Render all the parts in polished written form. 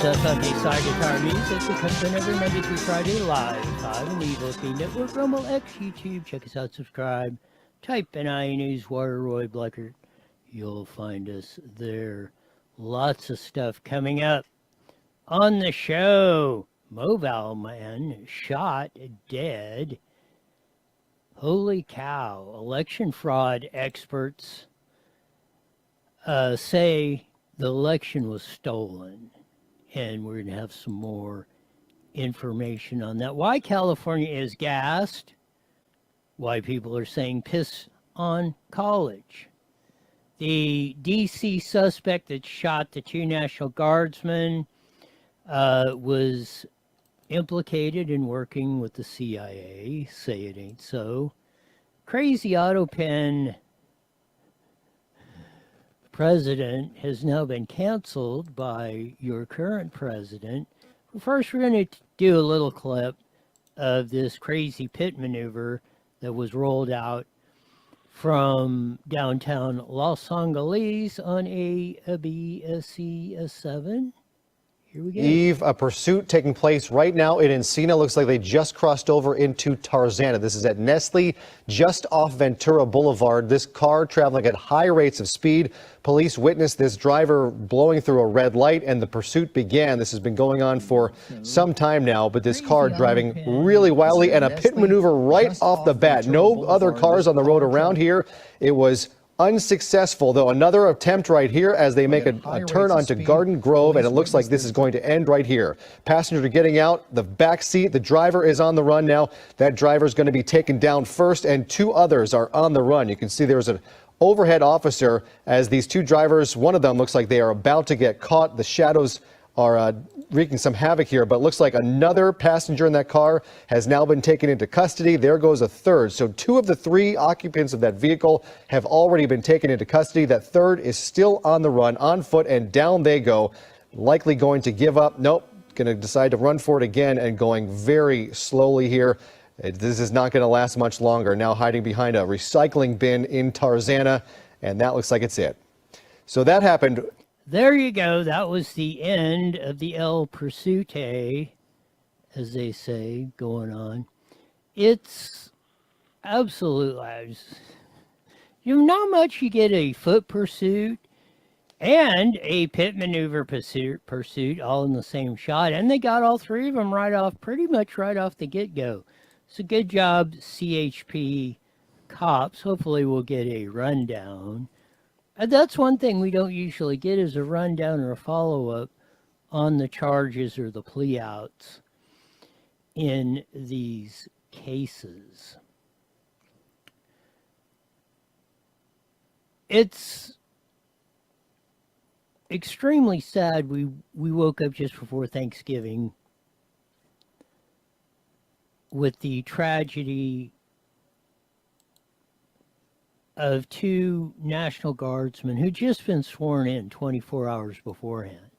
us on Dayside Guitar Music. It comes in every Monday through Friday live on the AUTOPEN Network, Rumble X, YouTube. Check us out, subscribe. Type in iNews, Roy Bleckert. You'll find us there. Lots of stuff coming up on the show. Mobile man shot dead. Holy cow. Election fraud experts say the election was stolen. And we're going to have some more information on that. Why California is gassed. Why people are saying piss on college. The D.C. suspect that shot the two National Guardsmen was implicated in working with the CIA. Say it ain't so. Crazy AUTOPEN president has now been canceled by your current president. First, we're going to do a little clip of this crazy pit maneuver that was rolled out from downtown Los Angeles on a BSC-7. Here we go. Eve, a pursuit taking place right now in Encino. Looks like they just crossed over into Tarzana. This is at Nestle, just off Ventura Boulevard. This car traveling at high rates of speed. Police witnessed this driver blowing through a red light, and the pursuit began. This has been going on for some time now, but this car driving really wildly, and a pit maneuver right off the bat. No other cars on the road around here. It was unsuccessful, though. Another attempt right here as they make a turn onto Garden Grove, and it looks like this is going to end right here. Passengers are getting out, the back seat, the driver is on the run now. That driver is going to be taken down first, and two others are on the run. You can see there's an overhead officer as these two drivers, one of them looks like they are about to get caught. The shadows are wreaking some havoc here, but it looks like another passenger in that car has now been taken into custody. There goes a third. So two of the three occupants of that vehicle have already been taken into custody. That third is still on the run, on foot, and down they go. Likely going to give up. Nope, going to decide to run for it again and going very slowly here. This is not going to last much longer. Now hiding behind a recycling bin in Tarzana, and that looks like it's it. So that happened. There you go. That was the end of the El Pursuit, as they say, going on. It's absolutely, not much you get a foot pursuit and a pit maneuver pursuit all in the same shot. And they got all three of them pretty much right off the get-go. So good job, CHP cops. Hopefully we'll get a rundown. That's one thing we don't usually get is a rundown or a follow-up on the charges or the plea outs in these cases. It's extremely sad. We woke up just before Thanksgiving with the tragedy of two National Guardsmen who'd just been sworn in 24 hours beforehand.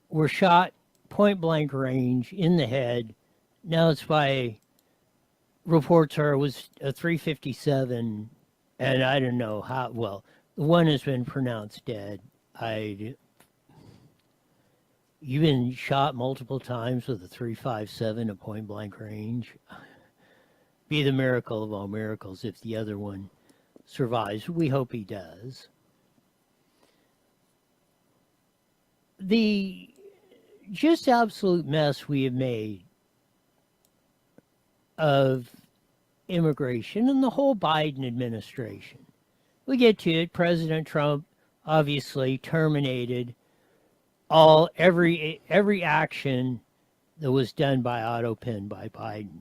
Were shot point-blank range in the head. Now it's by, reports are it was a 357, and I don't know how, well, the one has been pronounced dead. You've been shot multiple times with a 357 at point-blank range. Be the miracle of all miracles if the other one survives. We hope he does. The just absolute mess we have made of immigration and the whole Biden administration. We get to it. President Trump obviously terminated every action that was done by AUTOPEN by Biden.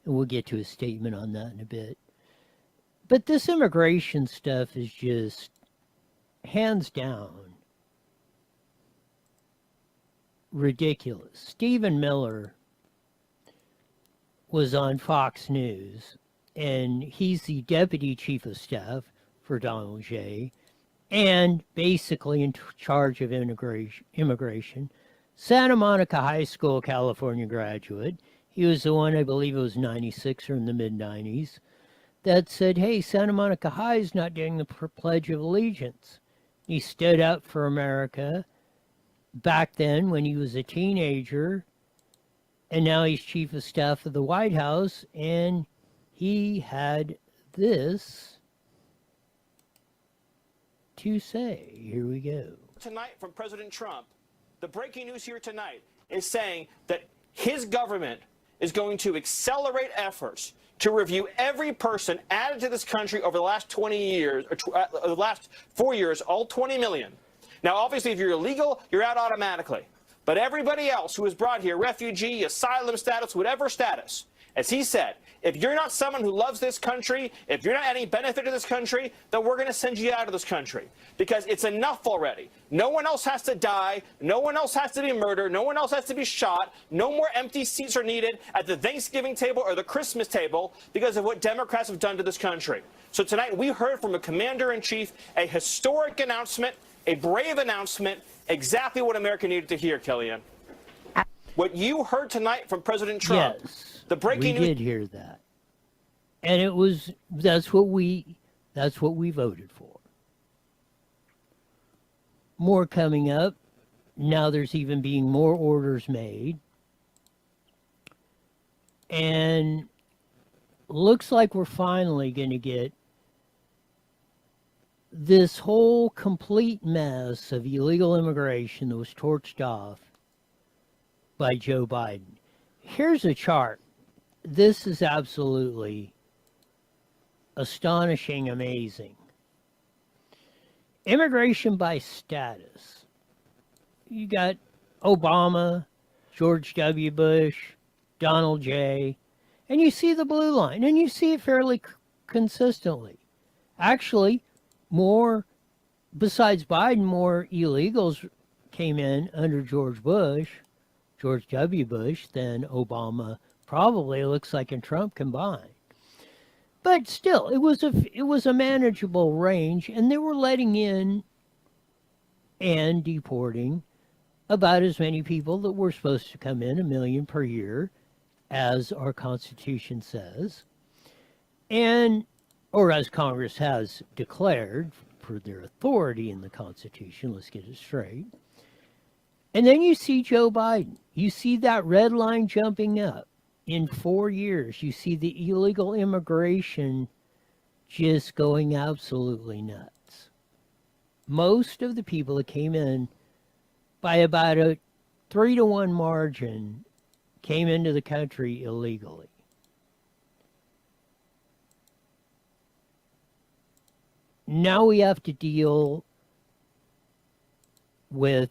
And we'll get to a statement on that in a bit. But this immigration stuff is just hands down ridiculous. Stephen Miller was on Fox News, and he's the deputy chief of staff for Donald J. and basically in charge of immigration. Santa Monica High School, California graduate. He was the one, I believe it was 96 or in the mid-90s, that said, hey, Santa Monica High is not doing the Pledge of Allegiance. He stood up for America back then when he was a teenager, and now he's chief of staff of the White House, and he had this to say. Here we go. Tonight from President Trump, the breaking news here tonight is saying that his government is going to accelerate efforts to review every person added to this country over the last 20 years, or the last 4 years, all 20 million. Now, obviously, if you're illegal, you're out automatically. But everybody else who was brought here, refugee, asylum status, whatever status, as he said, if you're not someone who loves this country, if you're not adding benefit to this country, then we're going to send you out of this country. Because it's enough already. No one else has to die. No one else has to be murdered. No one else has to be shot. No more empty seats are needed at the Thanksgiving table or the Christmas table because of what Democrats have done to this country. So tonight we heard from a commander-in-chief a historic announcement, a brave announcement, exactly what America needed to hear, Kellyanne. What you heard tonight from President Trump, Yes, the breaking we news. did hear that, and it was that's what we voted for. More coming up. Now there's even being more orders made, and looks like we're finally going to get this whole complete mess of illegal immigration that was torched off by Joe Biden. Here's a chart. This is absolutely astonishing, amazing. Immigration by status. You got Obama, George W. Bush, Donald J., and you see the blue line, and you see it fairly consistently. Actually, besides Biden, more illegals came in under George W. Bush, than Obama, probably, it looks like, and Trump combined. But still, it was a manageable range, and they were letting in and deporting about as many people that were supposed to come in, 1 million per year, as our Constitution says, or as Congress has declared for their authority in the Constitution. Let's get it straight. And then you see Joe Biden. You see that red line jumping up. In 4 years, you see the illegal immigration just going absolutely nuts. Most of the people that came in by about a 3-to-1 margin came into the country illegally. Now we have to deal with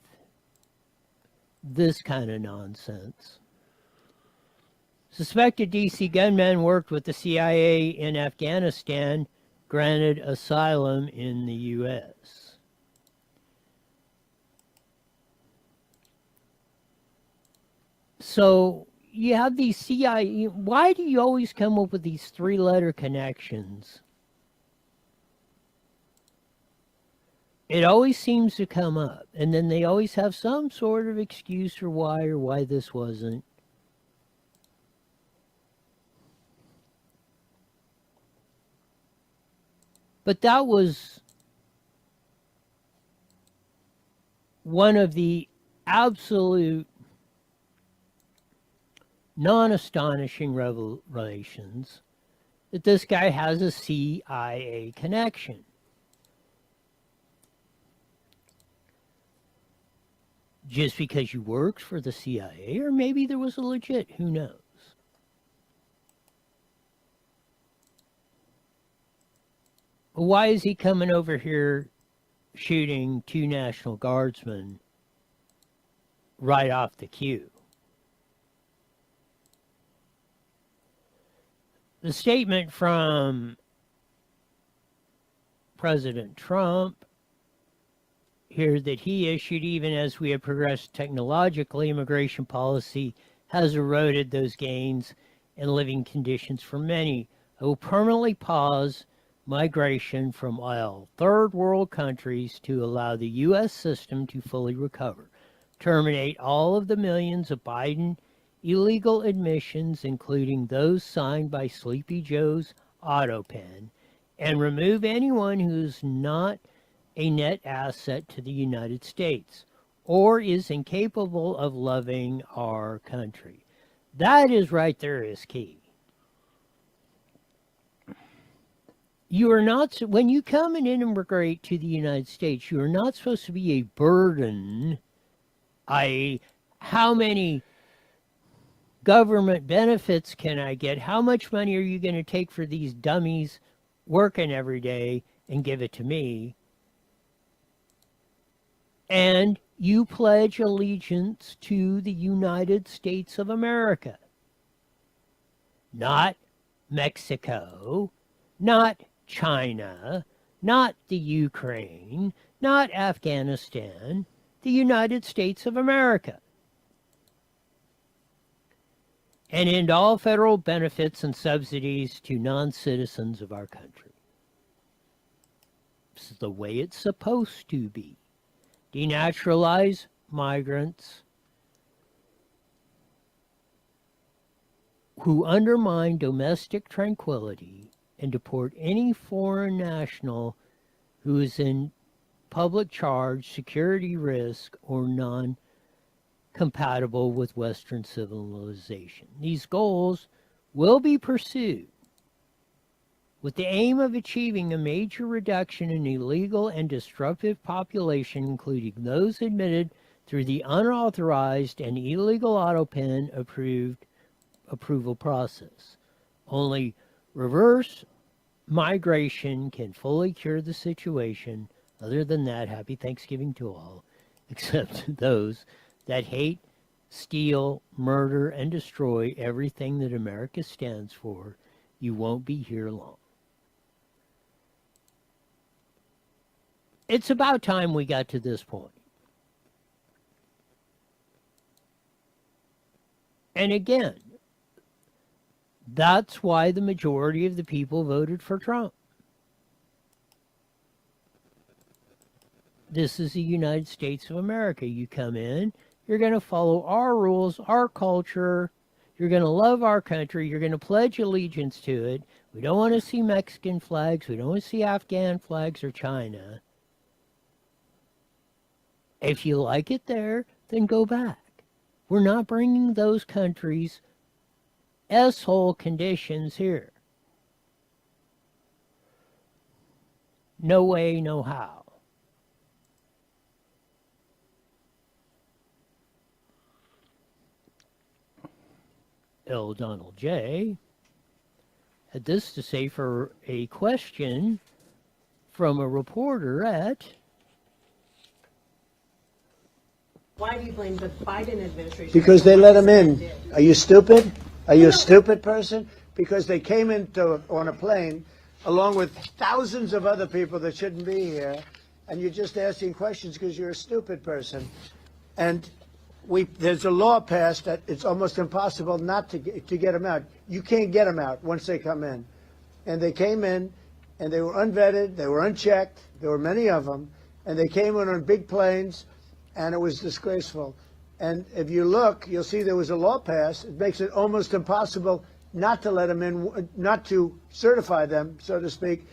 this kind of nonsense. Suspected DC gunman worked with the CIA in Afghanistan, granted asylum in the U.S. So you have these CIA. Why do you always come up with these 3-letter connections? It always seems to come up, and then they always have some sort of excuse for why this wasn't. But that was one of the absolute non-astonishing revelations, that this guy has a CIA connection. Just because you worked for the CIA, or maybe there was a legit, who knows? Why is he coming over here shooting 2 National Guardsmen right off the cue? The statement from President Trump here that he issued, even as we have progressed technologically, immigration policy has eroded those gains and living conditions for many. I will permanently pause migration from all third world countries to allow the U.S. system to fully recover. Terminate all of the millions of Biden illegal admissions, including those signed by Sleepy Joe's AUTOPEN, and remove anyone who's not a net asset to the United States or is incapable of loving our country. That is right there is key. You are not, when you come and immigrate to the United States, you are not supposed to be a burden, i.e., how many government benefits can I get? How much money are you going to take for these dummies working every day and give it to me? And you pledge allegiance to the United States of America, not Mexico, not China, not the Ukraine, not Afghanistan, the United States of America. And end all federal benefits and subsidies to non-citizens of our country. This is the way it's supposed to be. Denaturalize migrants who undermine domestic tranquility and deport any foreign national who is in public charge, security risk, or non-compatible with Western civilization. These goals will be pursued with the aim of achieving a major reduction in illegal and disruptive population, including those admitted through the unauthorized and illegal AUTOPEN approval process. Only reverse migration can fully cure the situation. Other than that, happy Thanksgiving to all, except those that hate, steal, murder, and destroy everything that America stands for. You won't be here long. It's about time we got to this point. And again, that's why the majority of the people voted for Trump. This is the United States of America. You come in, you're going to follow our rules, our culture. You're going to love our country. You're going to pledge allegiance to it. We don't want to see Mexican flags. We don't want to see Afghan flags or China. If you like it there, then go back. We're not bringing those countries' S-hole conditions here. No way, no how. L. Donald J. had this to say for a question from a reporter at... Why do you blame the Biden administration? Because they let them in. Are you stupid? Are you a stupid person? Because they came on a plane along with thousands of other people that shouldn't be here, and you're just asking questions because you're a stupid person. And there's a law passed that it's almost impossible not to get them out. You can't get them out once they come in. And they came in, and they were unvetted, they were unchecked, there were many of them, and they came in on big planes, and it was disgraceful. And if you look, you'll see there was a law passed. It makes it almost impossible not to let them in, not to certify them, so to speak,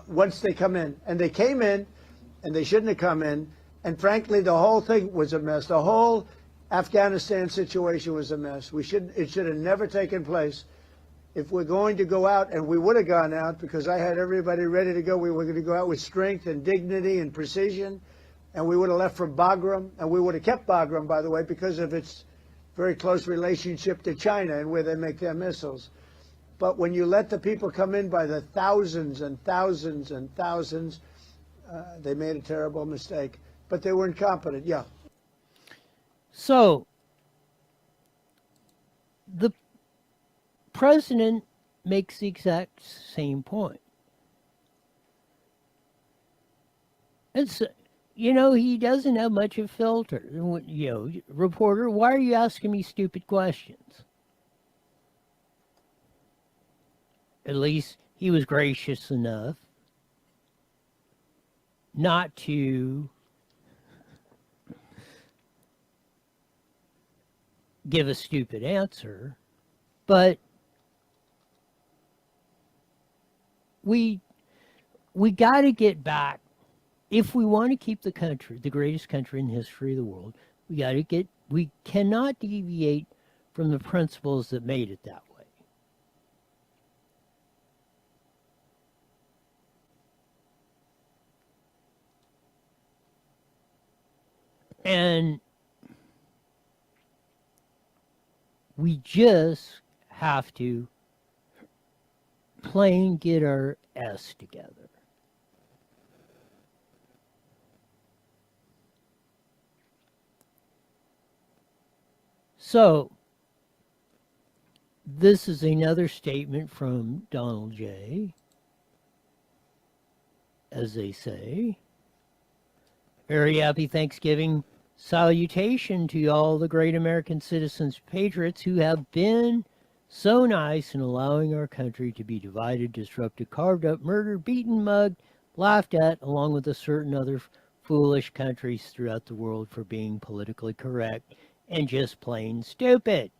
once they come in. And they came in, and they shouldn't have come in. And frankly, the whole thing was a mess. The whole Afghanistan situation was a mess. It should have never taken place. If we're going to go out, and we would have gone out because I had everybody ready to go, we were going to go out with strength and dignity and precision. And we would have left from Bagram, and we would have kept Bagram, by the way, because of its very close relationship to China and where they make their missiles. But when you let the people come in by the thousands and thousands and thousands, they made a terrible mistake. But they were incompetent, yeah. So, the president makes the exact same point. It's... You know, he doesn't have much of a filter. You know, reporter, why are you asking me stupid questions? At least he was gracious enough not to give a stupid answer, but we got to get back if we want to keep the country, the greatest country in the history of the world, we cannot deviate from the principles that made it that way. And we just have to plain get our S together. So, this is another statement from Donald J., as they say. Very happy Thanksgiving salutation to all the great American citizens, patriots who have been so nice in allowing our country to be divided, disrupted, carved up, murdered, beaten, mugged, laughed at, along with a certain other foolish countries throughout the world for being politically correct and just plain stupid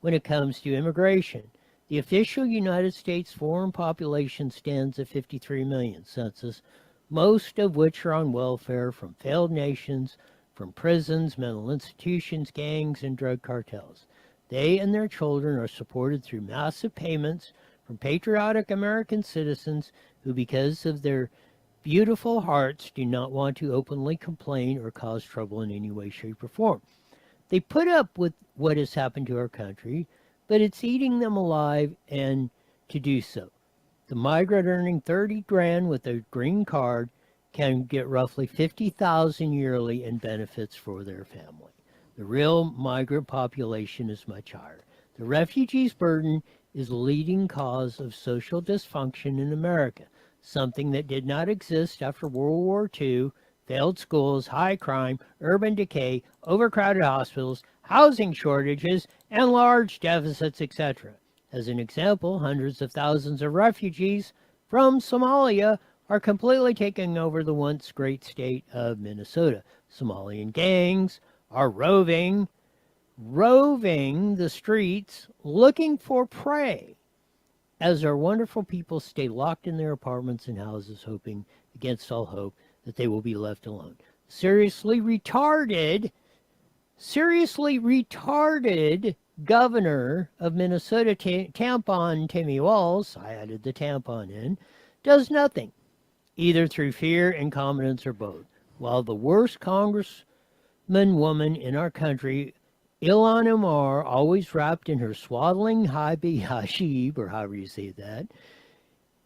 when it comes to immigration. The official United States foreign population stands at 53 million census, most of which are on welfare from failed nations, from prisons, mental institutions, gangs, and drug cartels. They and their children are supported through massive payments from patriotic American citizens who, because of their beautiful hearts, do not want to openly complain or cause trouble in any way, shape, or form. They put up with what has happened to our country, but it's eating them alive and to do so. The migrant earning 30 grand with a green card can get roughly 50,000 yearly in benefits for their family. The real migrant population is much higher. The refugees' burden is the leading cause of social dysfunction in America, something that did not exist after World War II, failed schools, high crime, urban decay, overcrowded hospitals, housing shortages, and large deficits, etc. As an example, hundreds of thousands of refugees from Somalia are completely taking over the once great state of Minnesota. Somalian gangs are roving the streets looking for prey, as our wonderful people stay locked in their apartments and houses, hoping against all hope that they will be left alone. Seriously retarded governor of Minnesota, Tampon Timmy Walz, I added the tampon in, does nothing, either through fear, incompetence, or both, while the worst congresswoman in our country, Ilhan Omar, always wrapped in her swaddling hijab, or however you say that,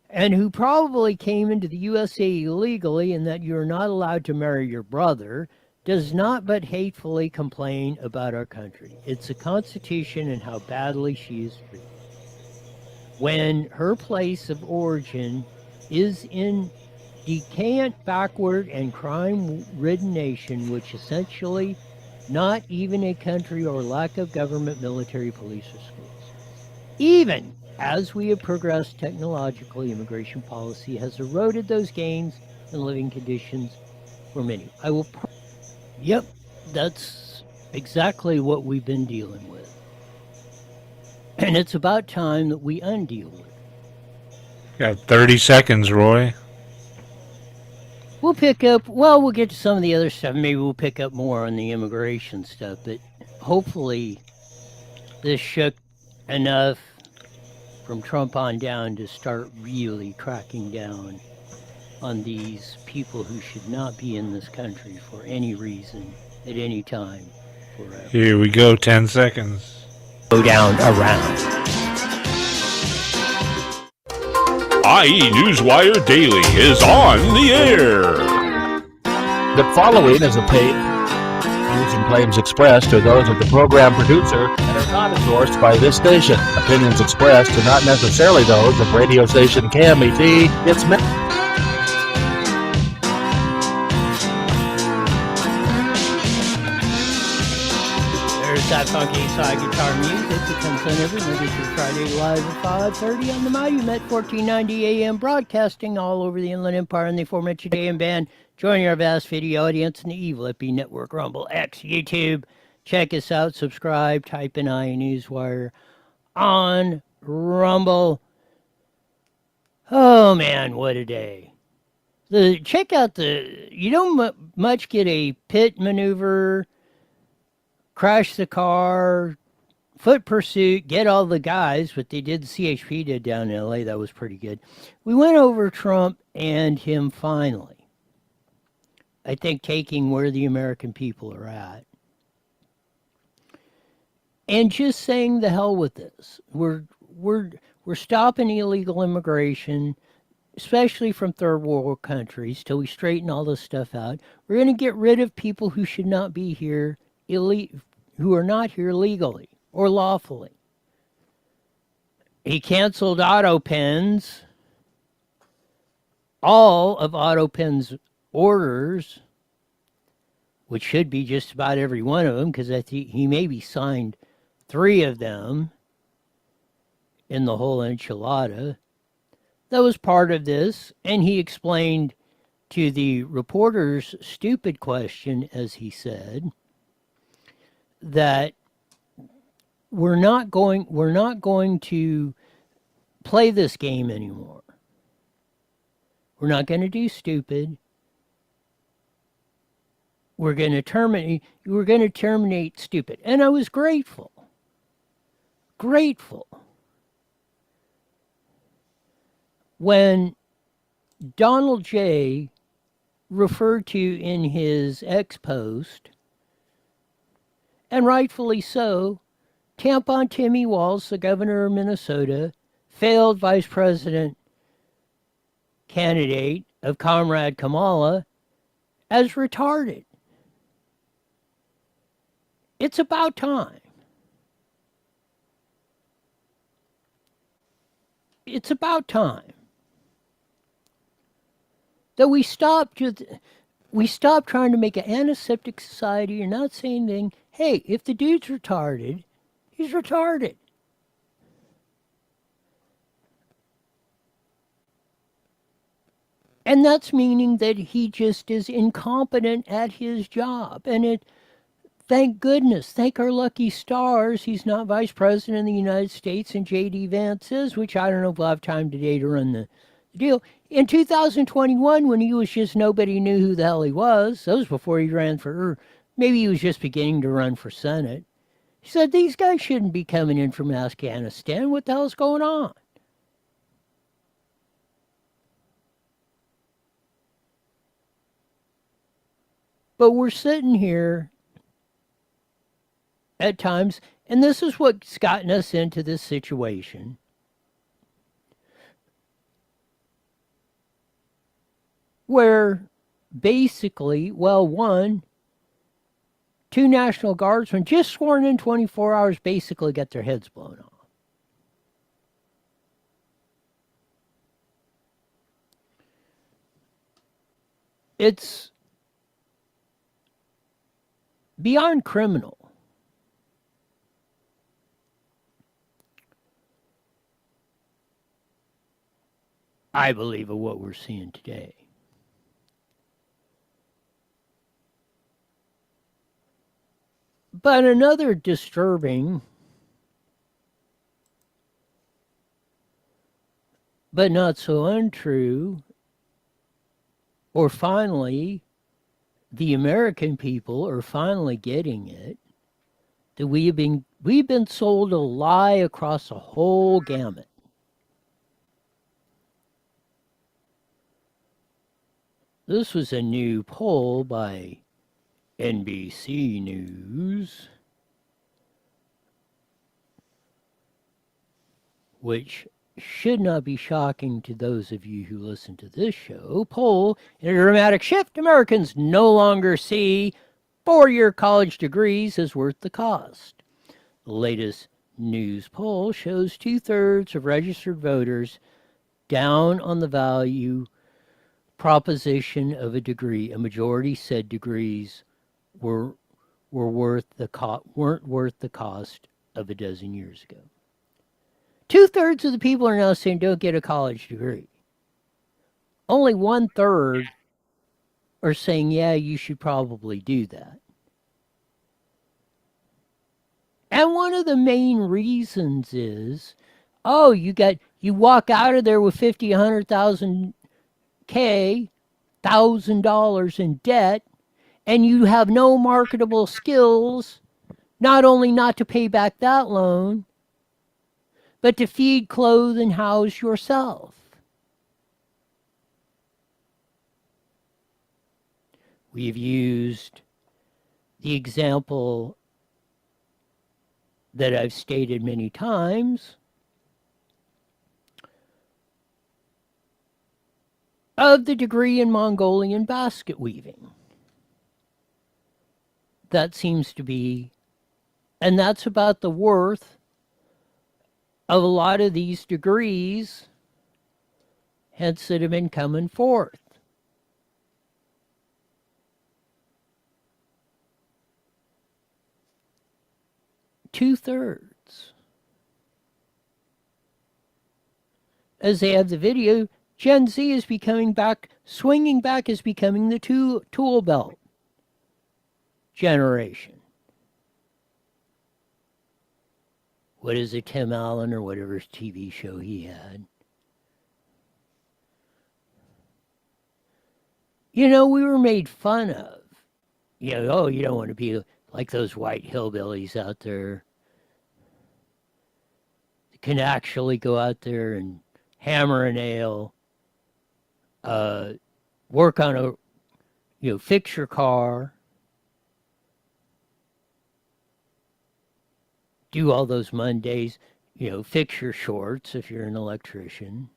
and who probably came into the USA illegally and that you're not allowed to marry your brother, does not but hatefully complain about our country, its Constitution, and how badly she is treated. When her place of origin is in decayant, backward, and crime-ridden nation, which essentially not even a country or lack of government, military, police, or schools. Even as we have progressed technologically, immigration policy has eroded those gains and living conditions for many. Yep, that's exactly what we've been dealing with. And it's about time that we undeal with it. Got 30 seconds, Roy. We'll get to some of the other stuff. Maybe we'll pick up more on the immigration stuff, but hopefully this shook enough from Trump on down to start really cracking down on these people who should not be in this country for any reason, at any time, forever. Here we go, 10 seconds. Go down around. IE Newswire Daily is on the air. The following is a paid views and claims expressed are those of the program producer and are not endorsed by this station. Opinions expressed are not necessarily those of radio station KMET, its There's that funky side guitar music that comes on every Monday through Friday live at 5:30 on the Mighty Met 1490 AM, broadcasting all over the Inland Empire and the aforementioned AM band. Joining our vast video audience in the Evil Hippie Network, Rumble, X, YouTube. Check us out, subscribe, type in IE Newswire on Rumble. Oh man, what a day. Check out you don't much get a pit maneuver, crash the car, foot pursuit, get all the guys, but they did, CHP did down in LA. That was pretty good. We went over Trump and him finally. I think taking where the American people are at. And just saying the hell with this. We're stopping illegal immigration, especially from third world countries, till we straighten all this stuff out. We're going to get rid of people who should not be here, who are not here legally or lawfully. He canceled AUTOPEN's, all of AUTOPEN's orders, which should be just about every one of them, because he maybe signed 3 of them in the whole enchilada. That was part of this, and he explained to the reporter's stupid question, as he said, that we're not going to play this game anymore. We're not going to do stupid. We're going to terminate stupid. And I was grateful. When Donald J. referred to in his X post, and rightfully so, Tampon Timmy Walz, the governor of Minnesota, failed vice president candidate of Comrade Kamala, as retarded. It's about time. It's about time that we stop trying to make an antiseptic society. You're not saying anything. Hey, if the dude's retarded, he's retarded. And that's meaning that he just is incompetent at his job. And thank goodness, thank our lucky stars, he's not vice president of the United States and J.D. Vance is, which I don't know if we'll have time today to run the deal. In 2021, when he was just nobody knew who the hell he was, that was before he ran for, maybe he was just beginning to run for Senate. He said, these guys shouldn't be coming in from Afghanistan. What the hell's going on? But we're sitting here at times, and this is what's gotten us into this situation. Where basically, well, 2 National Guardsmen just sworn in 24 hours basically got their heads blown off. It's beyond criminal. I believe of what we're seeing today. But another disturbing, but not so untrue, or finally, the American people are finally getting it, that we've been sold a lie across a whole gamut. This was a new poll by NBC News, which should not be shocking to those of you who listen to this show. Poll, in a dramatic shift, Americans no longer see 4-year college degrees as worth the cost. The latest news poll shows 2/3 of registered voters down on the value proposition of a degree. A majority said degrees weren't worth the cost of a dozen years ago. 2/3 of the people are now saying don't get a college degree. Only 1/3 are saying, yeah, you should probably do that. And one of the main reasons is, you walk out of there with 50, 100,000 K, $100,000 in debt and you have no marketable skills, not only not to pay back that loan, but to feed, clothe, and house yourself. We've used the example that I've stated many times of the degree in Mongolian basket weaving. That seems to be, and that's about the worth of a lot of these degrees, hence that have been coming forth. Two-thirds. As they have the video, Gen Z is becoming back, swinging back as becoming the tool belt generation. What is it, Tim Allen or whatever TV show he had? You know, we were made fun of. You know, oh, you don't want to be like those white hillbillies out there. They can actually go out there and hammer a nail, work on a, fix your car, do all those Mondays, fix your shorts if you're an electrician,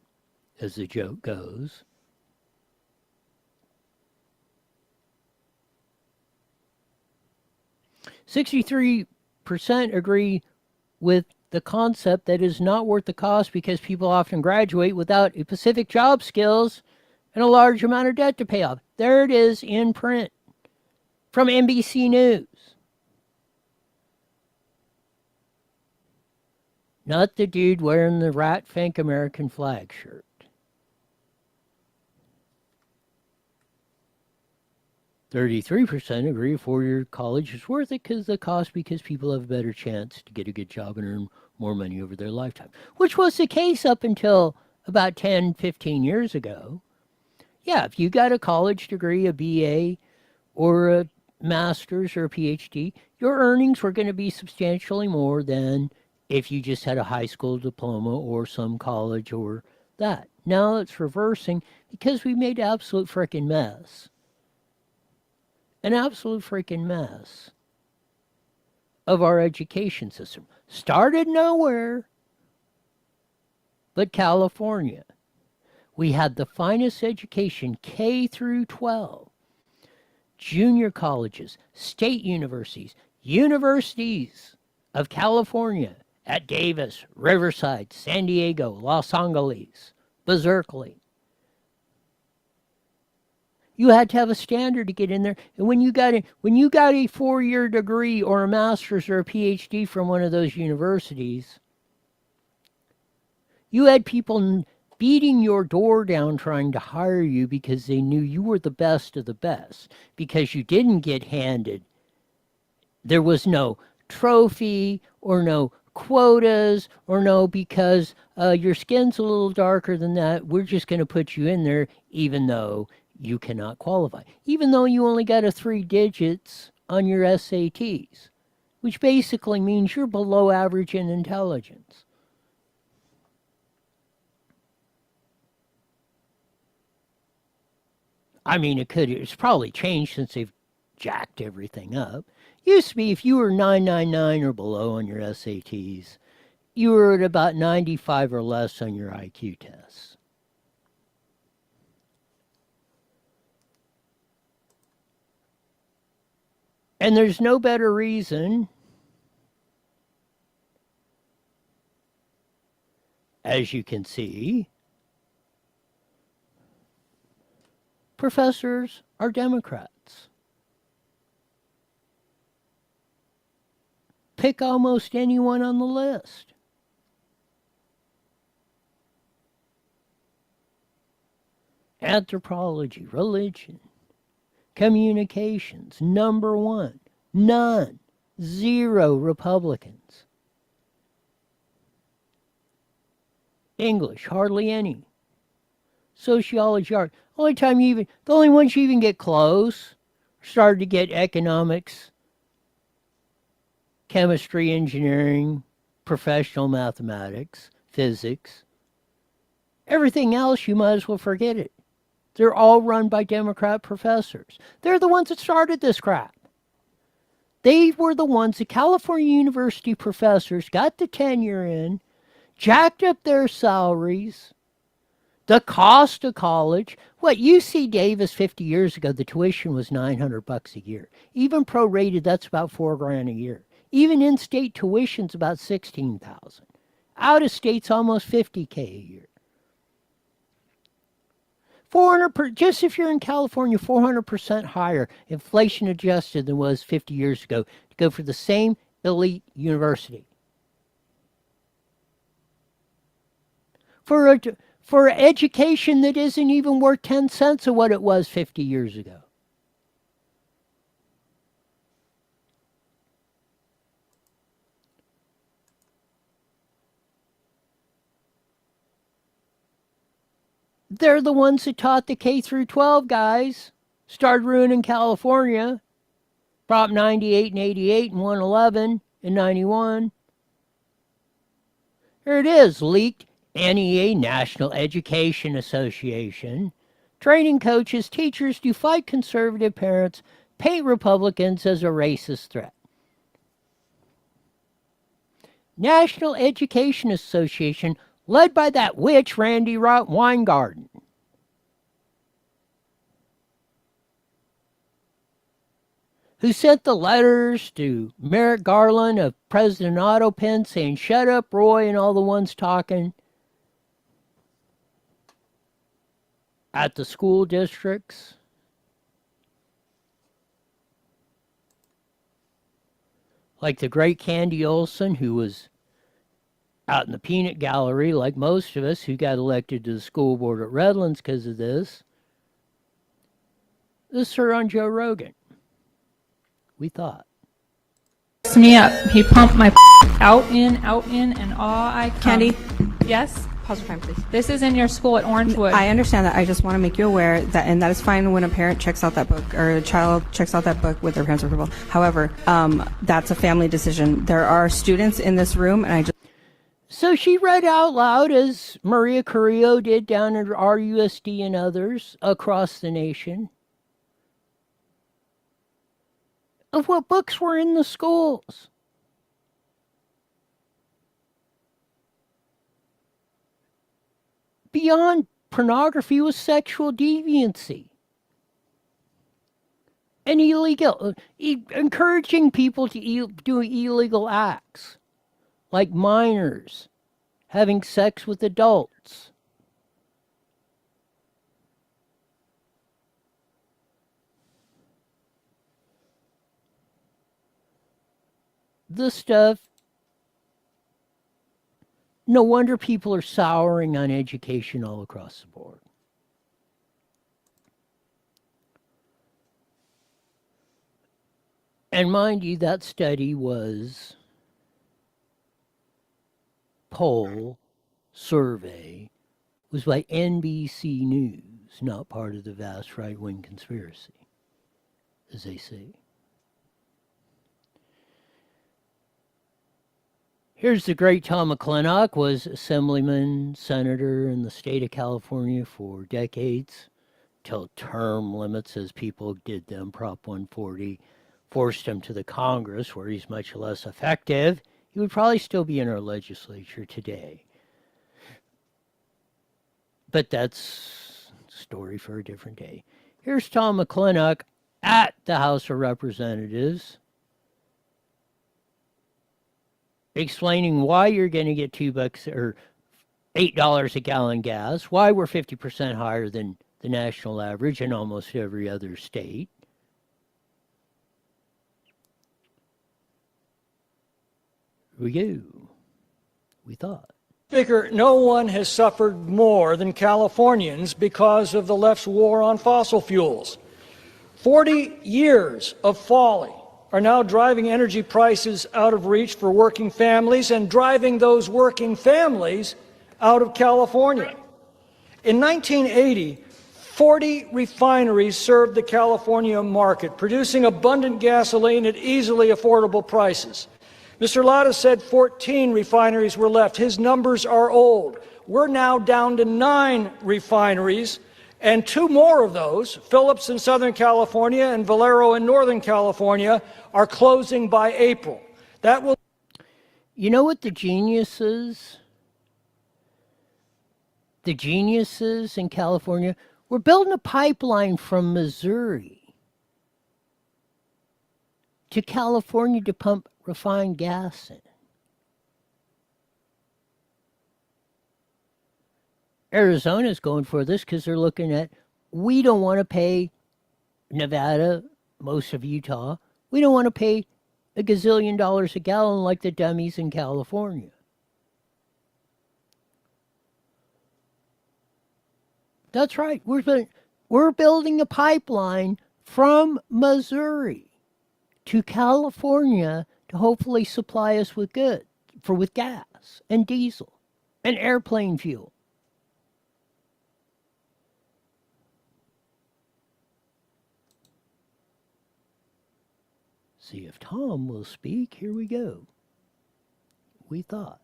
as the joke goes. "63% agree with the concept that it is not worth the cost because people often graduate without a specific job skills and a large amount of debt to pay off." There it is in print from NBC News. Not the dude wearing the rat fink American flag shirt. "33% agree a four-year college is worth it because of the cost because people have a better chance to get a good job and earn more money over their lifetime," which was the case up until about 10, 15 years ago. Yeah, if you got a college degree, a BA, or a master's or a PhD, your earnings were going to be substantially more than if you just had a high school diploma or some college or that. Now it's reversing because we made an absolute freaking mess. An absolute freaking mess of our education system. Started nowhere but California. We had the finest education, K through 12, junior colleges, state universities, universities of California at Davis, Riverside, San Diego, Los Angeles, Berkeley. You had to have a standard to get in there. And when you got a four-year degree or a master's or a PhD from one of those universities, you had people beating your door down trying to hire you because they knew you were the best of the best. Because you didn't get handed. There was no trophy or no quotas or no because your skin's a little darker than that. We're just going to put you in there even though you cannot qualify. Even though you only got a 3 digits on your SATs, which basically means you're below average in intelligence. I mean, it's probably changed since they've jacked everything up. Used to be if you were 999 or below on your SATs, you were at about 95 or less on your IQ tests. And there's no better reason, as you can see, professors are Democrats. Pick almost anyone on the list. Anthropology, religion, communications, number 1. None. 0 Republicans. English, hardly any. sociology, art. The only ones you even get close started to get economics, chemistry, engineering, professional mathematics, physics. Everything else, you might as well forget it. They're all run by Democrat professors. They're the ones that started this crap. They were the ones, the California University professors got the tenure in, jacked up their salaries, the cost of college. What, UC Davis 50 years ago, the tuition was $900 a year. Even prorated, that's about $4,000 a year. Even in-state tuition's about $16,000. Out of state's almost $50K a year. 400 just if you're in California, 400% higher inflation adjusted than was 50 years ago to go for the same elite university. For education that isn't even worth 10 cents of what it was 50 years ago. They're the ones that taught the K through 12 guys, started ruining California, Prop 98 and 88 and 111 and 91. Here it is, leaked NEA, National Education Association. Training coaches, teachers to fight conservative parents, paint Republicans as a racist threat. National Education Association, led by that witch, Randy Weingarten. Who sent the letters to Merrick Garland of President AUTOPEN saying, shut up, Roy, and all the ones talking at the school districts. Like the great Candy Olson, who was out in the peanut gallery, like most of us who got elected to the school board at Redlands because of this. This is her on Joe Rogan. We thought. Me up. He pumped my out in, and all I Candy? Yes? Pause your time, please. This is in your school at Orangewood. I understand that. I just want to make you aware that, and that is fine when a parent checks out that book or a child checks out that book with their parents' approval. However, that's a family decision. There are students in this room, and I just. So she read out loud, as Maria Carrillo did down at RUSD and others across the nation, of what books were in the schools. Beyond pornography was sexual deviancy and illegal, encouraging people to do illegal acts, like minors having sex with adults. This stuff, no wonder people are souring on education all across the board. And mind you, that study was survey was by NBC News, not part of the vast right-wing conspiracy, as they say. Here's the great Tom McClintock, was assemblyman, senator in the state of California for decades, till term limits, as people did them, Prop 140, forced him to the Congress, where he's much less effective. He would probably still be in our legislature today. But that's a story for a different day. Here's Tom McClintock at the House of Representatives explaining why you're going to get $2 or $8 a gallon gas, why we're 50% higher than the national average in almost every other state. We go. We thought. Speaker, no one has suffered more than Californians because of the left's war on fossil fuels. 40 years of folly are now driving energy prices out of reach for working families and driving those working families out of California. In 1980, 40 refineries served the California market, producing abundant gasoline at easily affordable prices. Mr. Latta said 14 refineries were left. His numbers are old. We're now down to 9 refineries, and 2 more of those, Phillips in Southern California and Valero in Northern California, are closing by April. That will... You know what the genius is? The geniuses in California, we're building a pipeline from Missouri to California to pump refined gas in. Arizona's going for this because they're looking at, we don't want to pay Nevada, most of Utah, we don't want to pay $1 gazillion a gallon like the dummies in California. That's right. We're building a pipeline from Missouri to California to hopefully supply us with with gas and diesel and airplane fuel. See if Tom will speak. Here we go. We thought.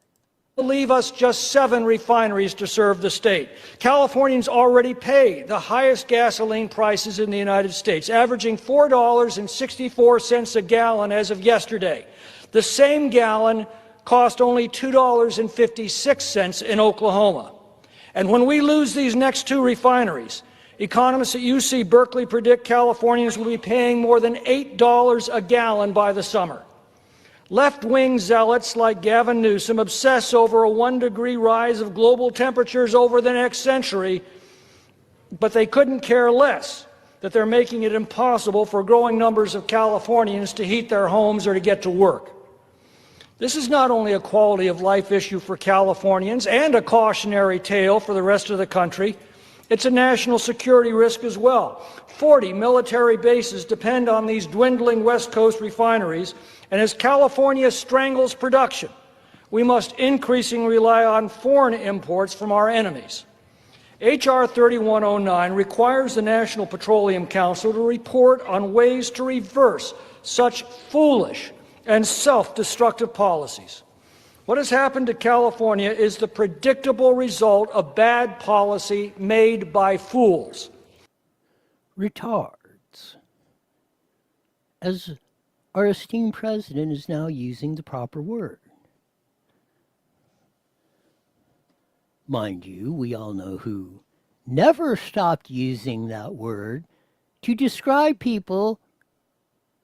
Leave us just 7 refineries to serve the state. Californians already pay the highest gasoline prices in the United States, averaging $4.64 a gallon as of yesterday. The same gallon cost only $2.56 in Oklahoma. And when we lose these next 2 refineries, economists at UC Berkeley predict Californians will be paying more than $8 a gallon by the summer. Left-wing zealots like Gavin Newsom obsess over a 1-degree rise of global temperatures over the next century, but they couldn't care less that they're making it impossible for growing numbers of Californians to heat their homes or to get to work. This is not only a quality of life issue for Californians and a cautionary tale for the rest of the country, it's a national security risk as well. 40 military bases depend on these dwindling West Coast refineries, and as California strangles production, we must increasingly rely on foreign imports from our enemies. H.R. 3109 requires the National Petroleum Council to report on ways to reverse such foolish and self-destructive policies. What has happened to California is the predictable result of bad policy made by fools. Retards. As our esteemed president is now using the proper word. Mind you, we all know who never stopped using that word to describe people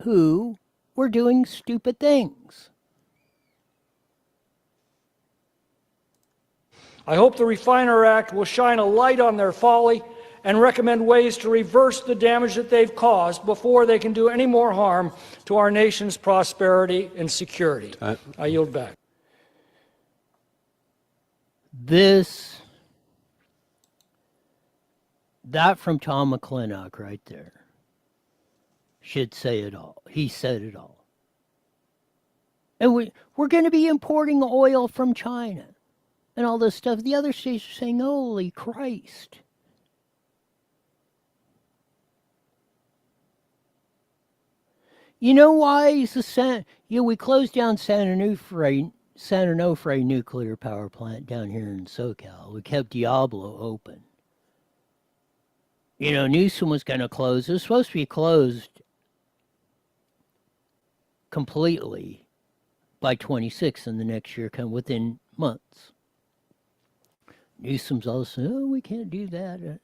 who were doing stupid things. I hope the Refiner Act will shine a light on their folly and recommend ways to reverse the damage that they've caused before they can do any more harm to our nation's prosperity and security. I yield back. That from Tom McClintock right there should say it all. He said it all. And we're going to be importing oil from China and all this stuff. The other states are saying, holy Christ. You know why we closed down San Onofre nuclear power plant down here in SoCal. We kept Diablo open. You know, Newsom was going to close. It was supposed to be closed completely by 26 in the next year, within months. Newsom's all saying, oh, we can't do that.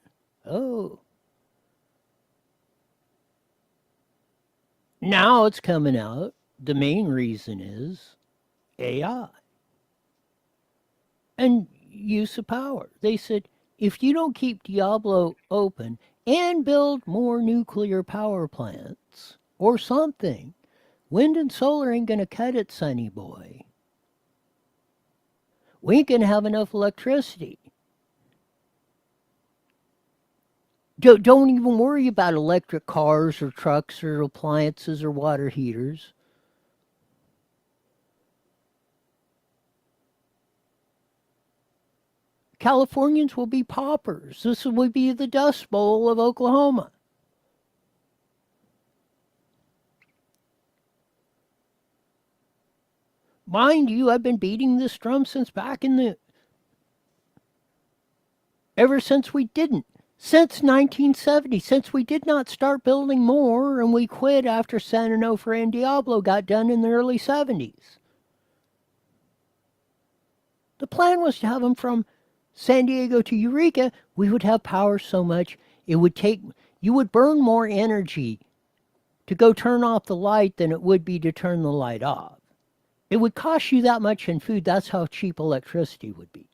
Now it's coming out. The main reason is AI and use of power. They said, if you don't keep Diablo open and build more nuclear power plants or something, wind and solar ain't going to cut it, sonny boy. We ain't going to have enough electricity. Don't even worry about electric cars or trucks or appliances or water heaters. Californians will be paupers. This will be the Dust Bowl of Oklahoma. Mind you, I've been beating this drum since back in the... Ever since we didn't. Since 1970, since we did not start building more and we quit after San Onofre and Diablo got done in the early 70s. The plan was to have them from San Diego to Eureka. We would have power so much, it would take... You would burn more energy to go turn off the light than it would be to turn the light off. It would cost you that much in food. That's how cheap electricity would be.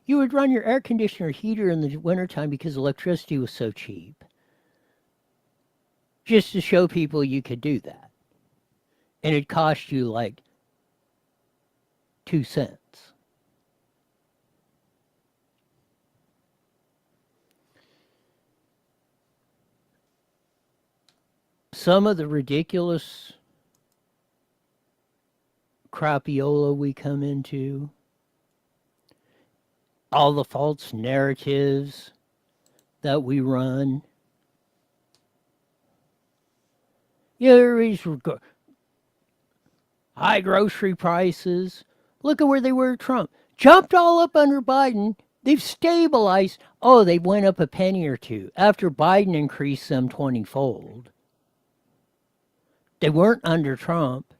You would run your air conditioner heater in the wintertime because electricity was so cheap. Just to show people you could do that. And it cost you like 2 cents. Some of the ridiculous crapiola we come into, all the false narratives that we run. Everybody's high grocery prices. Look at where they were at Trump. Jumped all up under Biden. They've stabilized. Oh, they went up a penny or two after Biden increased them 20-fold. They weren't under Trump.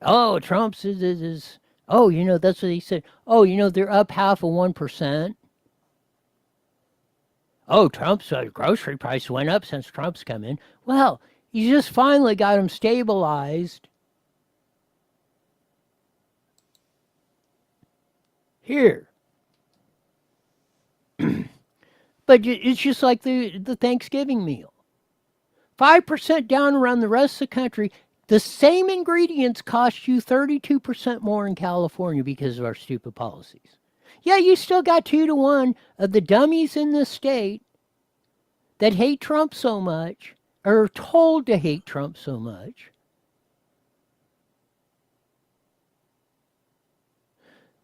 Oh, Trump's is oh, you know, that's what he said. Oh, you know, they're up 0.5%. Oh, Trump's grocery price went up since Trump's come in. Well, you just finally got them stabilized. Here. But it's just like the Thanksgiving meal. 5% down around the rest of the country. The same ingredients cost you 32% more in California because of our stupid policies. Yeah, you still got 2 to 1 of the dummies in the state that hate Trump so much, or are told to hate Trump so much,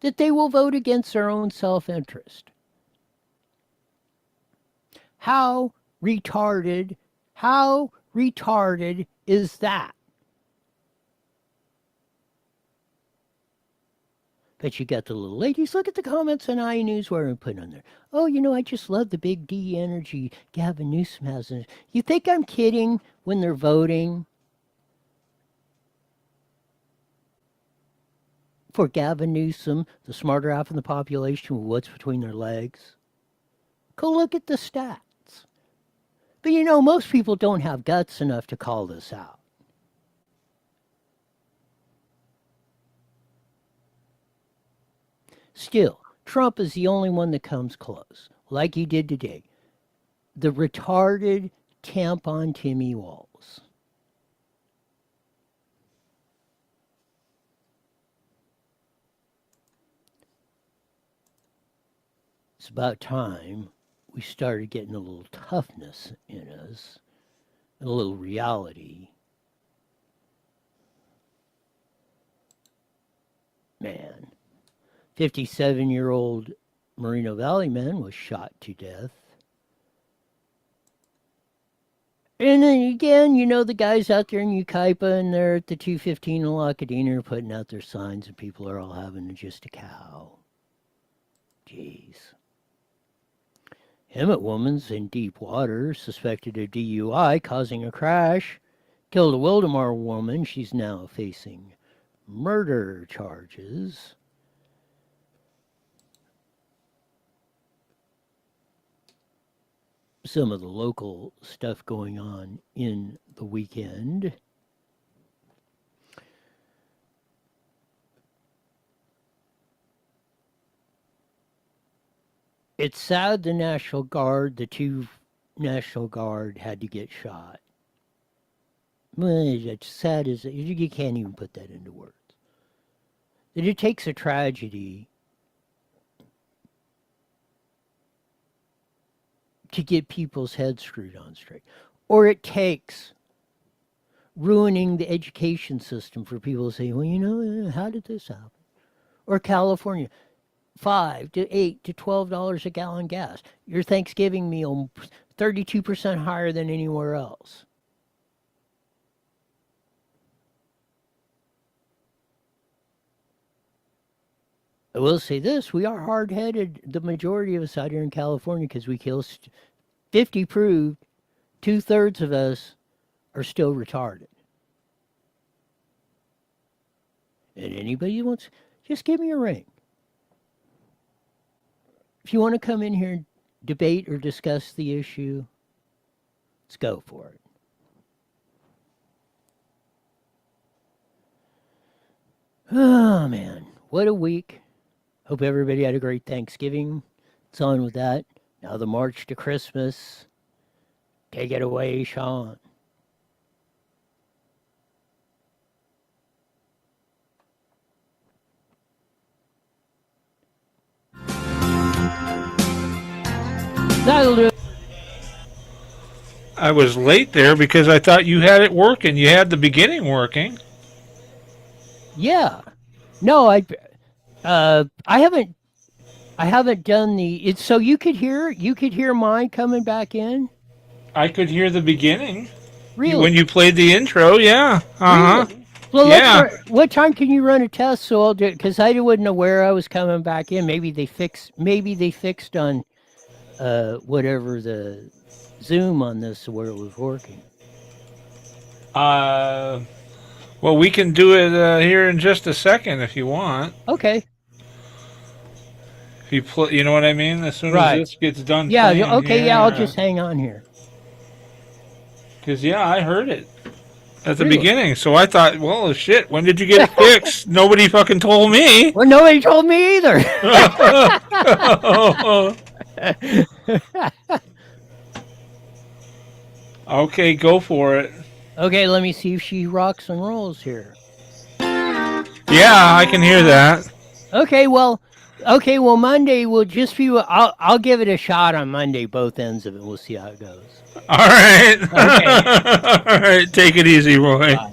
that they will vote against their own self-interest. How retarded is that? But you got the little ladies. Look at the comments on iNews where I put on there. Oh, you know, I just love the big D energy Gavin Newsom has. You think I'm kidding when they're voting for Gavin Newsom, the smarter half of the population with what's between their legs? Go look at the stats. But you know, most people don't have guts enough to call this out. Still, Trump is the only one that comes close, like he did today. The retarded tampon Timmy Walls. It's about time we started getting a little toughness in us, a little reality. Man. 57-year-old Moreno Valley man was shot to death. And then again, you know, the guys out there in Yucaipa and they're at the 215 in La Cadena are putting out their signs and people are all having just a cow. Jeez. Hemet woman's in deep water, suspected of DUI, causing a crash. Killed a Wildemar woman. She's now facing murder charges. Some of the local stuff going on in the weekend. It's sad the National Guard, the 2 National Guard had to get shot. Well, it's sad as you can't even put that into words. That it takes a tragedy to get people's heads screwed on straight. Or it takes ruining the education system for people to say, well, how did this happen? Or California, $5 to $8 to $12 a gallon gas. Your Thanksgiving meal, 32% higher than anywhere else. I will say this, we are hard-headed, the majority of us out here in California, because we kill 50 proved, 2/3 of us are still retarded. And anybody who wants, just give me a ring. If you want to come in here and debate or discuss the issue, let's go for it. Oh, man. What a week. Hope everybody had a great Thanksgiving. It's on with that. Now the march to Christmas. Take it away, Sean. That'll do it. I was late there because I thought you had it working. You had the beginning working. Yeah. No, I haven't done it's so you could hear mine coming back in. I could hear the beginning. Really? When you played the intro, yeah. Uh-huh. Really? Well, yeah. What time can you run a test so I'll do it? Because I wasn't aware I was coming back in. Maybe they fixed on whatever the Zoom on this where it was working. Well, we can do it here in just a second if you want. Okay. If you play, you know what I mean? As soon Right. as this gets done. Yeah. playing, Okay. Yeah. I'll just hang on here. Because I heard it at the Really? beginning. So I thought, well, shit. When did you get it fixed? Nobody fucking told me. Well, nobody told me either. Okay, go for it. Okay, let me see if she rocks and rolls here. Yeah, I can hear that. Okay, well, Monday will just be. I'll give it a shot on Monday, both ends of it. We'll see how it goes. All right. Okay. All right. Take it easy, Roy. Bye.